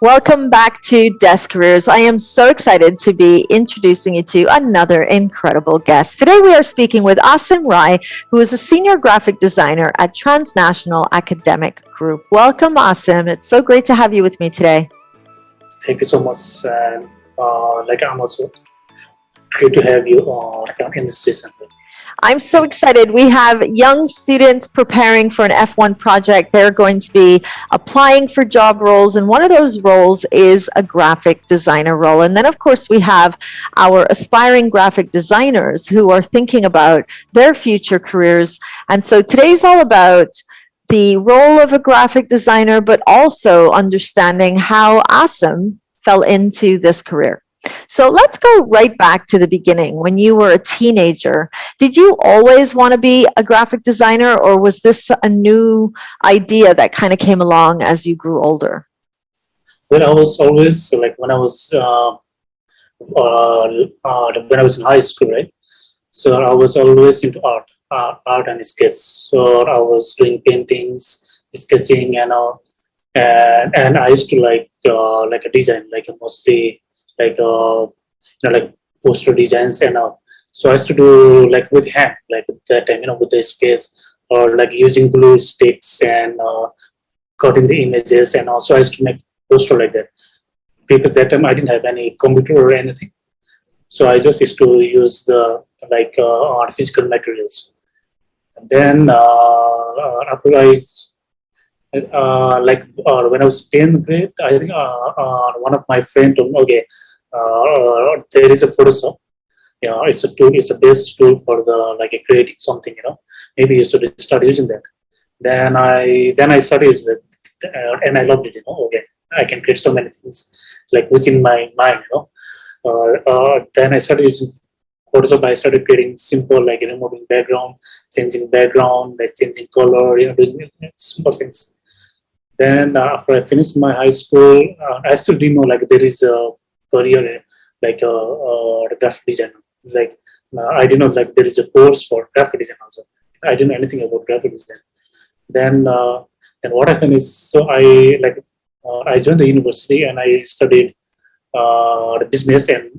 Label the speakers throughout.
Speaker 1: Welcome back to Desk Careers. I am so excited to be introducing you to another incredible guest. Today we are speaking with Asim Rai, who is a senior graphic designer at Transnational Academic Group. Welcome, Asim. It's so great to have you with me today.
Speaker 2: Thank you so much. And I'm also great to have you in this season.
Speaker 1: I'm so excited. We have young students preparing for an F1 project. They're going to be applying for job roles, and one of those roles is a graphic designer role. And then, of course, we have our aspiring graphic designers who are thinking about their future careers. And so today's all about the role of a graphic designer, but also understanding how Asim fell into this career. So let's go right back to the beginning. When you were a teenager, did you always want to be a graphic designer, or was this a new idea that kind of came along as you grew older?
Speaker 2: When I was always when I was in high school, right? So I was always into art and sketch. So I was doing paintings, sketching, and all. And I used to like a design, mostly like poster designs and all. So I used to do like with hand, like at that time, with the sketch or like using glue sticks and cutting the images. And also I used to make poster like that because that time I didn't have any computer or anything. So I just used to use the physical materials. And then after when I was 10th grade, I think one of my friend told me, okay, there is a Photoshop. Yeah, it's a tool. It's a base tool for the creating something. Maybe you should start using that. Then I started using it, and I loved it. Okay, I can create so many things like within my mind. Then I started using Photoshop. I started creating simple like removing background, changing background, like changing color. Doing simple things. Then after I finished my high school, I still didn't know like there is a career graphic design. Like I didn't know like there is a course for graphic design also. I didn't know anything about graphic design. Then then what happened is I joined the university and I studied the business and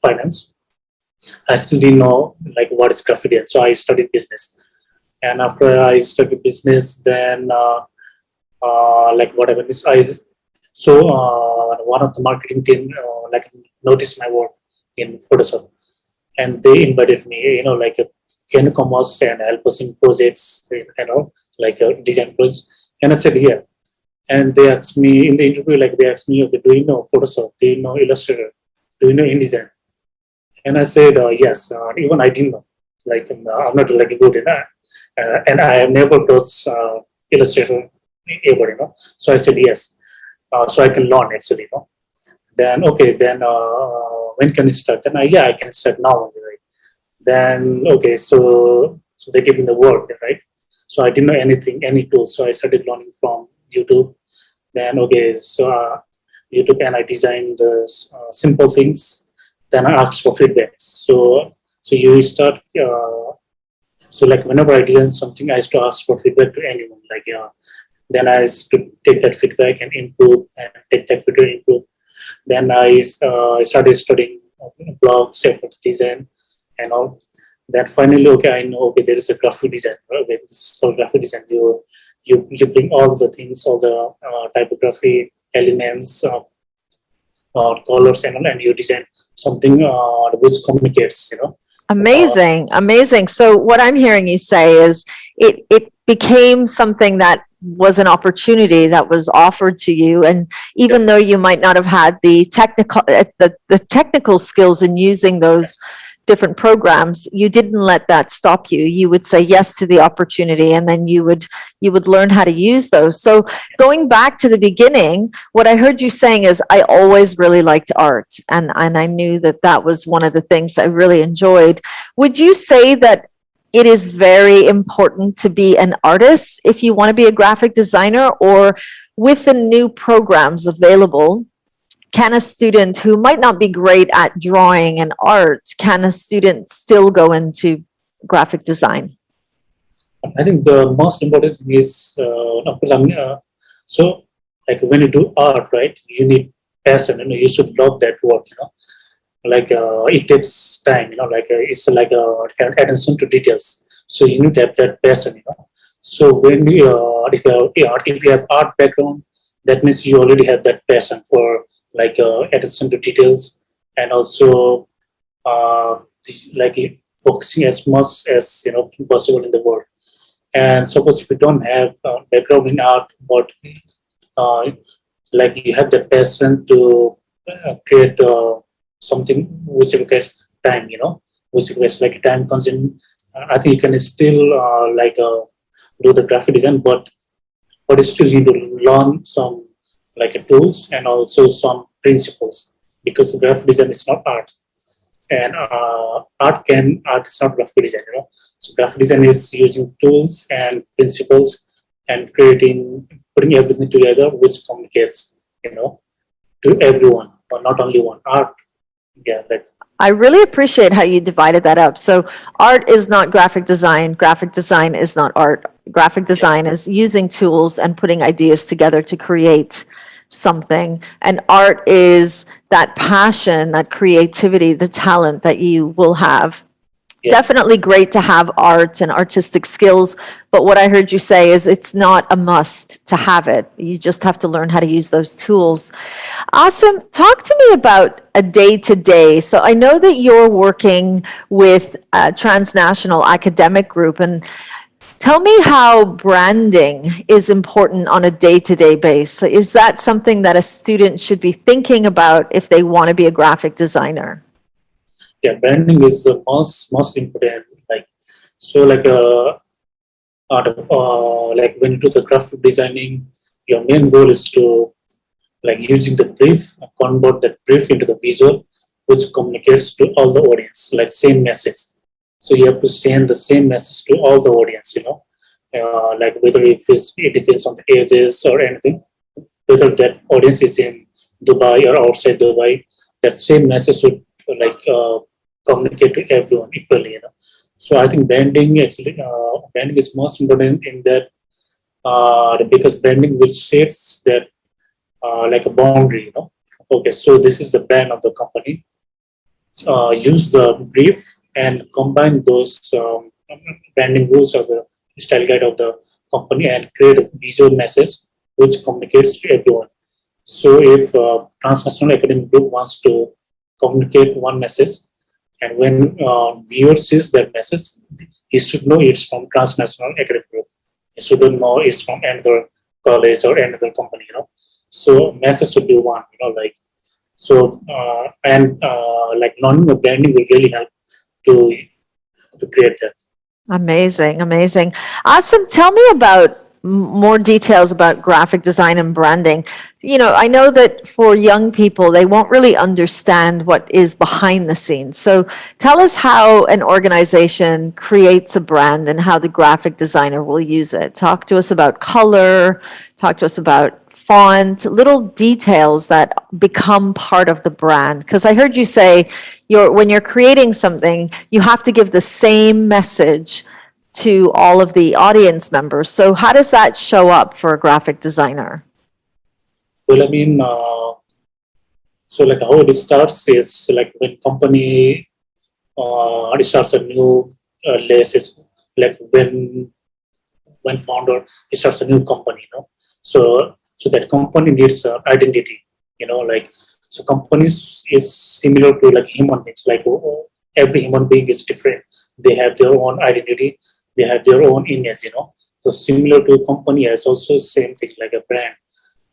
Speaker 2: finance. I still didn't know like what is graphic design, so I studied business. And after I studied business, then like what happened is one of the marketing team noticed my work in Photoshop, and they invited me. Can you come us and help us in projects? Design projects. And I said yeah. And they asked me in the interview, like they asked me, okay, do you know Photoshop? Do you know Illustrator? Do you know InDesign? And I said yes. Even I didn't know. I'm not like good in that, and I have never touched Illustrator ever. So I said yes. So I can learn actually. Then okay, then when can you start? Then yeah, I can start now. Right? Then okay, so they gave me the work, right? So I didn't know anything, any tools. So I started learning from YouTube. Then okay, so YouTube, and I designed the simple things. Then I asked for feedback. So you start. So like whenever I design something, I used to ask for feedback to anyone. Then I used to take that feedback and improve, and take that feedback and improve. Then I started studying blogs about design and all. Then finally, okay, I know, okay, there is a graphic design. Okay, this is called graphic design. You bring all the things, all the typography elements, colors, and you design something which communicates. Uh,
Speaker 1: Amazing, amazing. So what I'm hearing you say is it became something that was an opportunity that was offered to you, and
Speaker 2: yeah,
Speaker 1: even though you might not have had the technical skills in using those different programs, you didn't let that stop you. You would say yes to the opportunity, and then you would learn how to use those. So going back to the beginning, what I heard you saying is I always really liked art, and I knew that that was one of the things I really enjoyed. Would you say that it is very important to be an artist if you want to be a graphic designer, or with the new programs available, can a student who might not be great at drawing and art, can a student still go into graphic design?
Speaker 2: I think the most important thing is, of course, so like when you do art, right, you need passion, you should love that work, like it takes time, it's like attention to details. So you need to have that passion. So when if you have art background, that means you already have that passion for like attention to details, and also uh, like focusing as much as possible in the world. And suppose if you don't have background in art, but uh, like you have the passion to create something which requires time, which requires like time consuming. I think you can still do the graphic design, but still you need to learn some like tools and also some principles, because graphic design is not art, and art is not graphic design. So graphic design is using tools and principles and putting everything together, which communicates, to everyone, or not only one art. Yeah, that's
Speaker 1: I really appreciate how you divided that up. So art is not graphic design is not art. Graphic
Speaker 2: yeah,
Speaker 1: design is using tools and putting ideas together to create something. And art is that passion, that creativity, the talent that you will have.
Speaker 2: yeah,
Speaker 1: Definitely great to have art and artistic skills, but what I heard you say is it's not a must to have it. You just have to learn how to use those tools. Awesome. Talk to me about a day to day. So I know that you're working with a transnational academic group, and tell me how branding is important on a day to day basis. Is that something that a student should be thinking about if they want to be a graphic designer?
Speaker 2: yeah. Branding is the most important. Like so, like when you do the graphic designing, your main goal is to like using the brief, convert that brief into the visual, which communicates to all the audience, like same message. So you have to send the same message to all the audience, like whether it depends on the ages or anything, whether that audience is in Dubai or outside Dubai, that same message should like communicate to everyone equally, So I think branding is most important in that, because branding which sets that like a boundary, Okay, so this is the brand of the company. Use the brief and combine those branding rules of the style guide of the company and create a visual message which communicates to everyone. So if transnational academic group wants to communicate one message, and when viewer sees that message, he should know it's from transnational academic group. He shouldn't know it's from another college or another company. So message should be one. Like knowing the branding will really help to to create that.
Speaker 1: Amazing, amazing. Awesome. Tell me about more details about graphic design and branding. I know that for young people, they won't really understand what is behind the scenes. So tell us how an organization creates a brand and how the graphic designer will use it. Talk to us about color, talk to us about font, little details that become part of the brand. Because I heard you say when you're creating something, you have to give the same message to all of the audience members. So how does that show up for a graphic designer?
Speaker 2: Well, I mean, so like how it starts is like when company it starts a new list. It's like when founder starts a new company, so that company needs identity, like so companies is similar to like human beings, like every human being is different. They have their own identity, they have their own image, so similar to company is also same thing like a brand,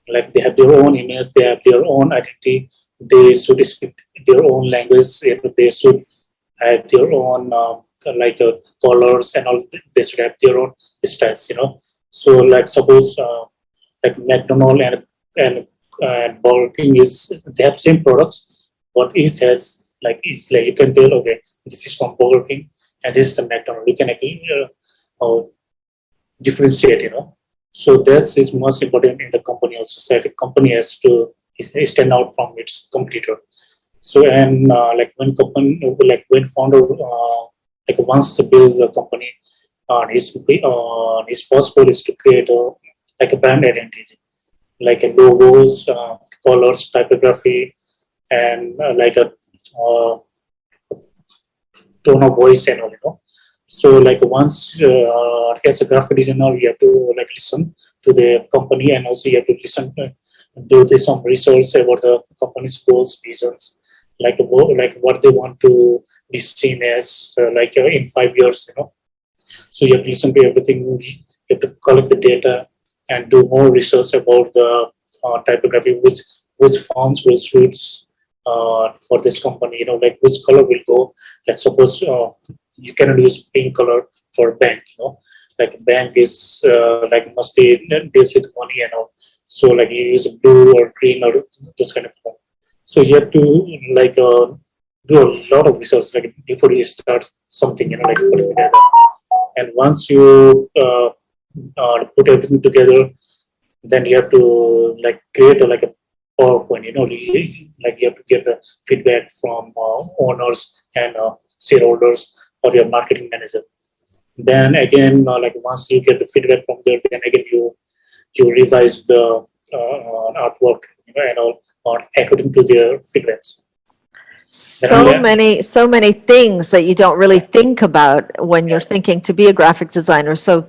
Speaker 2: like they have their own image, they have their own identity, they should speak their own language, they should have their own colors and all. They should have their own styles, so like suppose like McDonald and Burger King is they have same products, but each has like each like you can tell, okay, this is from Burger King and this is a McDonald. You can actually differentiate, So that is most important in the company also. So the company has to stand out from its competitor. So and like when founder like wants to build a company, his first goal is to create like a brand identity. like a logos, colors, typography, and like a uh, tone of voice and all, So like once as a graphic designer, you have to like listen to the company, and also you have to listen, do some research about the company's goals, visions, like what they want to be seen as in 5 years, So you have to listen to everything. You have to collect the data and do more research about the typography, which fonts will suits for this company. Like which color will go. Like suppose you cannot use pink color for bank. Like bank is like must be deals with money and all. So like you use blue or green or those kind of color. So you have to like do a lot of research like before you start something. Like putting together. And once you put everything together, then you have to like create like a PowerPoint. Like you have to get the feedback from owners and shareholders or your marketing manager. Then again, like once you get the feedback from there, then again you revise the artwork, and all according to their feedbacks. Then only,
Speaker 1: So many things that you don't really think about when you're thinking to be a graphic designer. So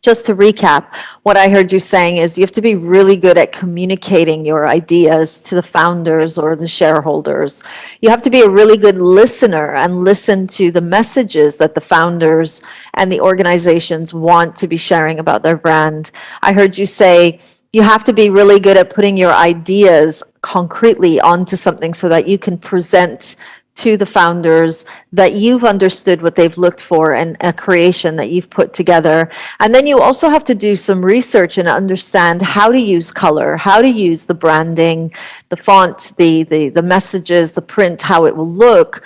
Speaker 1: just to recap, what I heard you saying is you have to be really good at communicating your ideas to the founders or the shareholders. You have to be a really good listener and listen to the messages that the founders and the organizations want to be sharing about their brand. I heard you say you have to be really good at putting your ideas concretely onto something so that you can present to the founders that you've understood what they've looked for and a creation that you've put together. And then you also have to do some research and understand how to use color, how to use the branding, the font, the messages, the print, how it will look,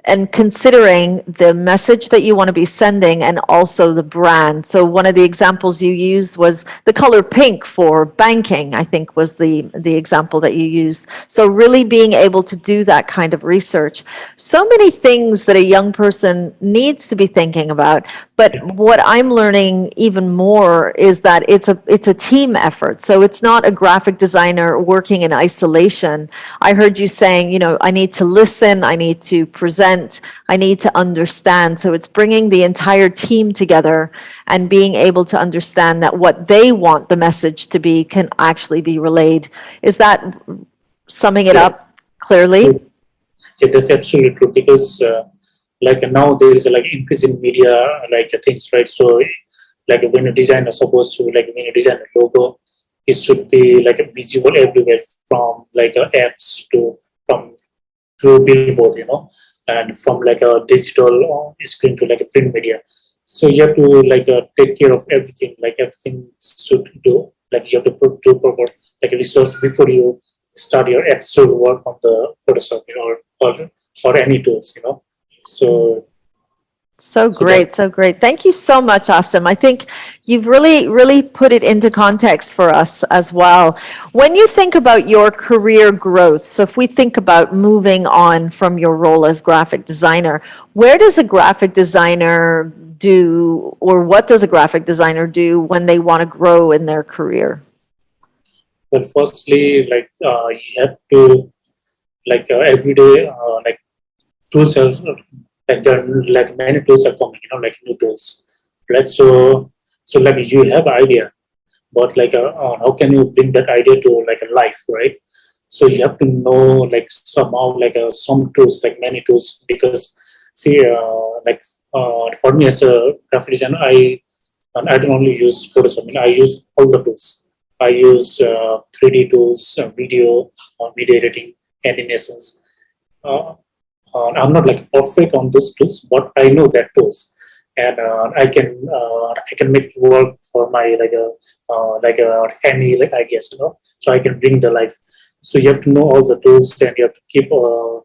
Speaker 1: and considering the message that you want to be sending and also the brand. So one of the examples you used was the color pink for banking, I think was the example that you used. So really being able to do that kind of research. So many things that a young person needs to be thinking about. But what I'm learning even more is that it's a team effort. So it's not a graphic designer working in isolation. I heard you saying, I need to listen, I need to present, I need to understand. So it's bringing the entire team together and being able to understand that what they want the message to be can actually be relayed. Is that summing it
Speaker 2: yeah,
Speaker 1: up clearly?
Speaker 2: yeah, that's absolutely true because like now there is like increase in media like things, right? So like when you design a suppose to like when you design a logo, it should be like visible everywhere from like apps to from through billboard, and from like a digital screen to like a print media. So you have to like take care of everything. Like everything should do. Like you have to do proper like research before you start your actual work on the Photoshop, or any tools, So
Speaker 1: So
Speaker 2: so that
Speaker 1: great, so great. Thank you so much, Asim. I think you've really, really put it into context for us as well. When you think about your career growth, so if we think about moving on from your role as graphic designer, where does a graphic designer do, or what does a graphic designer do when they want to grow in their career?
Speaker 2: well, firstly, like you have to like every day like tools are like there are like many tools are coming, like new tools, right? So like you have idea, but like how can you bring that idea to like a life, right? So you have to know like somehow like some tools, like many tools, because see like for me as a graphic designer, I don't only use Photoshop. I use all the tools. I use 3D tools, video, video editing, animations. Uh, I'm not like perfect on those tools, but I know that tools, and I can make it work for my any like ideas, So I can bring the life. So you have to know all the tools, and you have to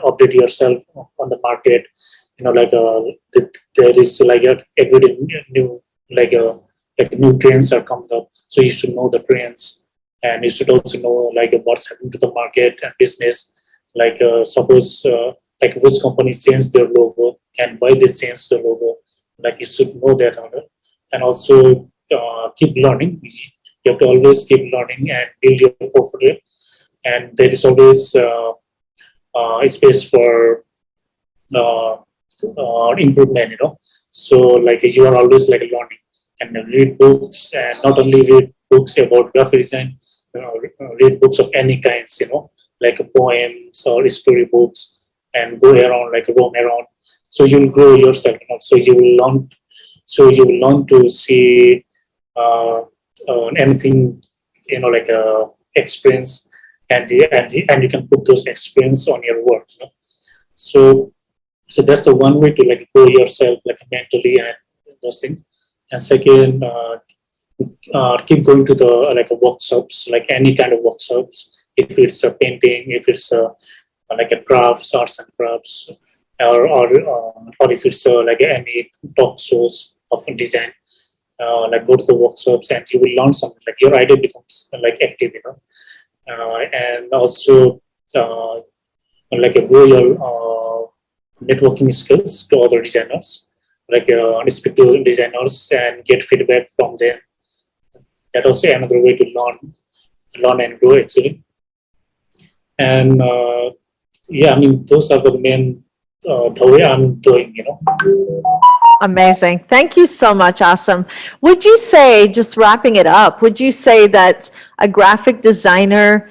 Speaker 2: update yourself on the market. There is like every day new like new trends are coming up. So you should know the trends, and you should also know like what's happening to the market and business, like suppose like which company changed their logo and why they changed the logo, like you should know that, and also keep learning. You have to always keep learning and build your portfolio. And there is always a space for uh, improvement, So like you are always like learning and read books, and not only read books about graphic design, read books of any kinds, like poems or story books, and go around, like roam around. So you will grow yourself, So you will learn. So you will learn to see anything, like experience, and you can put those experience on your work. So so that's the one way to like grow yourself like mentally and those things. And second, keep going to the like workshops, like any kind of workshops. If it's a painting, if it's like a crafts, arts and crafts, or if it's like any talk shows of design, like go to the workshops and you will learn something. Like your idea becomes like active, and also like grow your networking skills to other designers, like speak to designers and get feedback from them. That also another way to learn and grow actually. And yeah, I mean those are the main the way I'm doing,
Speaker 1: Amazing. Thank you so much, Asim. Would you say, just wrapping it up, would you say that a graphic designer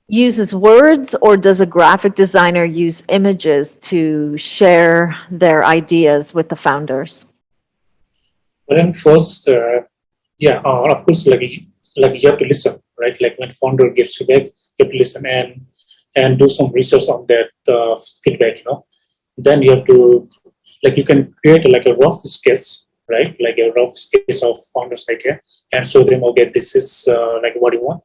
Speaker 1: uses words, or does a graphic designer use images to share their ideas with the founders?
Speaker 2: But then first, yeah, of course, like you have to listen, right? Like when founder gives feedback, you have to listen and do some research on that feedback, Then you have to, like, you can create like a rough sketch, right? Like a rough sketch of founder's idea, and show them, okay, this is like what you want.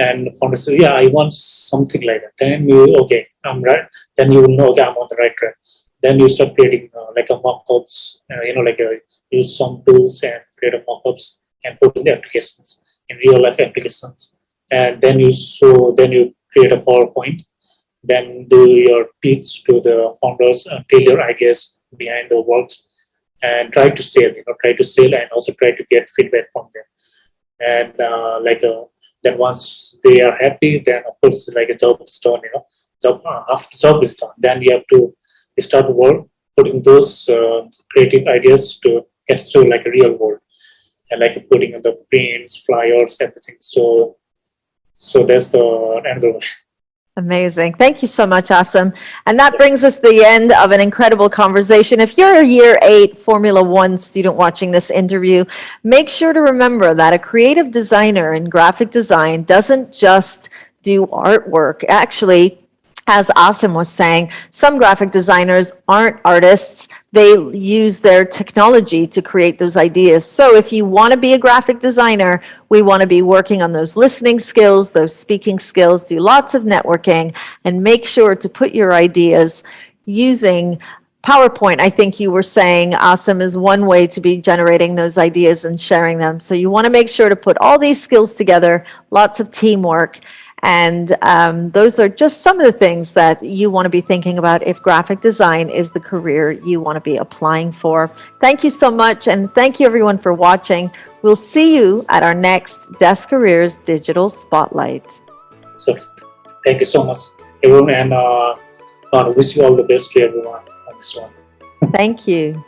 Speaker 2: And the founder says, yeah, I want something like that. Then you, okay, I'm right. Then you will know, okay, I'm on the right track. Then you start creating like a mock-ups, like use some tools and create a mock-ups and put in the applications, in real life applications. And then then you create a PowerPoint, then do your pitch to the founders, tell your ideas behind the works, and try to sell and also try to get feedback from them. And then once they are happy, then of course like a job is done, after job is done, then you have to start work putting those creative ideas to get to like a real world, and like putting in the prints, flyers, everything. So that's the another one.
Speaker 1: Amazing. Thank you so much, Asim. And that brings us to the end of an incredible conversation. If you're a year 8 Formula One student watching this interview, make sure to remember that a creative designer in graphic design doesn't just do artwork. Actually, as Asim was saying, some graphic designers aren't artists. They use their technology to create those ideas. So if you want to be a graphic designer, we want to be working on those listening skills, those speaking skills, do lots of networking, and make sure to put your ideas using PowerPoint. I think you were saying, Asim, is one way to be generating those ideas and sharing them. So you want to make sure to put all these skills together, lots of teamwork. And those are just some of the things that you want to be thinking about if graphic design is the career you want to be applying for. Thank you so much. And thank you everyone for watching. We'll see you at our next Desk Careers Digital Spotlight.
Speaker 2: So thank you so much, everyone, and wish you all the best to everyone on this one.
Speaker 1: Thank you.